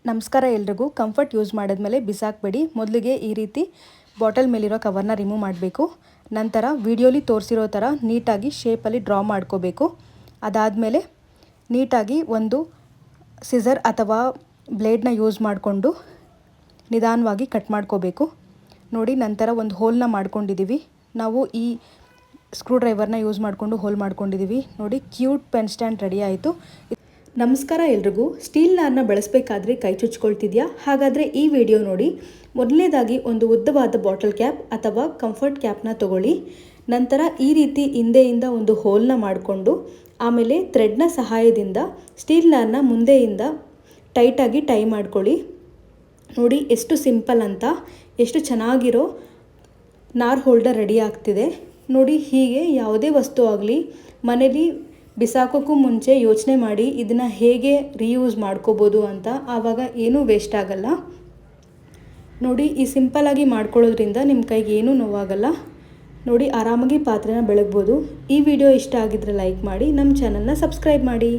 ನಮಸ್ಕಾರ ಎಲ್ರಿಗೂ. Comfort use ಮಾಡಿದ್ಮೇಲೆ ಬಿಸಾಕಬೇಡಿ. ಮೊದಲಿಗೆ ಈ ರೀತಿ ಬಾಟಲ್ ಮೇಲಿರೋ ಕವರ್ನ ರಿಮೂವ್ ಮಾಡಬೇಕು. ನಂತರ ವಿಡಿಯೋಲಿ ತೋರಿಸಿರೋ ಥರ ನೀಟಾಗಿ ಶೇಪಲ್ಲಿ ಡ್ರಾ ಮಾಡ್ಕೋಬೇಕು. ಅದಾದಮೇಲೆ ನೀಟಾಗಿ ಒಂದು ಸಿಸರ್ ಅಥವಾ ಬ್ಲೇಡ್ನ ಯೂಸ್ ಮಾಡಿಕೊಂಡು ನಿಧಾನವಾಗಿ ಕಟ್ ಮಾಡ್ಕೋಬೇಕು. ನೋಡಿ, ನಂತರ ಒಂದು ಹೋಲ್ನ ಮಾಡ್ಕೊಂಡಿದ್ದೀವಿ. ನಾವು ಈ ಸ್ಕ್ರೂ ಡ್ರೈವರ್ನ ಯೂಸ್ ಮಾಡಿಕೊಂಡು ಹೋಲ್ ಮಾಡ್ಕೊಂಡಿದ್ದೀವಿ. ನೋಡಿ, ಕ್ಯೂಟ್ ಪೆನ್ ಸ್ಟ್ಯಾಂಡ್ ರೆಡಿ ಆಯಿತು. ನಮಸ್ಕಾರ ಎಲ್ರಿಗೂ. ಸ್ಟೀಲ್ ನಾರನ್ನ ಬಳಸಬೇಕಾದ್ರೆ ಕೈ ಚುಚ್ಕೊಳ್ತಿದ್ಯಾ? ಹಾಗಾದರೆ ಈ ವಿಡಿಯೋ ನೋಡಿ. ಮೊದಲನೇದಾಗಿ ಒಂದು ಉದ್ದವಾದ ಬಾಟಲ್ ಕ್ಯಾಪ್ ಅಥವಾ ಕಂಫರ್ಟ್ ಕ್ಯಾಪ್ನ ತಗೊಳ್ಳಿ. ನಂತರ ಈ ರೀತಿ ಹಿಂದೆಯಿಂದ ಒಂದು ಹೋಲ್ನ ಮಾಡಿಕೊಂಡು ಆಮೇಲೆ ಥ್ರೆಡ್ನ ಸಹಾಯದಿಂದ ಸ್ಟೀಲ್ ನಾರನ್ನ ಮುಂದೆಯಿಂದ ಟೈಟಾಗಿ ಟೈ ಮಾಡ್ಕೊಳ್ಳಿ. ನೋಡಿ ಎಷ್ಟು ಸಿಂಪಲ್ ಅಂತ, ಎಷ್ಟು ಚೆನ್ನಾಗಿರೋ ನಾರ್ ಹೋಲ್ಡರ್ ರೆಡಿ ಆಗ್ತಿದೆ. ನೋಡಿ, ಹೀಗೆ ಯಾವುದೇ ವಸ್ತು ಆಗಲಿ ಮನೇಲಿ ಬಿಸಾಕೋಕ್ಕೂ ಮುಂಚೆ ಯೋಚನೆ ಮಾಡಿ ಇದನ್ನು ಹೇಗೆ ರೀಯೂಸ್ ಮಾಡ್ಕೋಬೋದು ಅಂತ. ಆವಾಗ ಏನೂ ವೇಸ್ಟ್ ಆಗಲ್ಲ. ನೋಡಿ, ಈ ಸಿಂಪಲ್ಲಾಗಿ ಮಾಡ್ಕೊಳ್ಳೋದ್ರಿಂದ ನಿಮ್ಮ ಕೈಗೆ ಏನೂ ನೋವಾಗಲ್ಲ. ನೋಡಿ, ಆರಾಮಾಗಿ ಪಾತ್ರೆನ ಬೆಳಗ್ಬೋದು. ಈ ವಿಡಿಯೋ ಇಷ್ಟ ಆಗಿದ್ರೆ ಲೈಕ್ ಮಾಡಿ, ನಮ್ಮ ಚಾನಲ್ನ ಸಬ್ಸ್ಕ್ರೈಬ್ ಮಾಡಿ.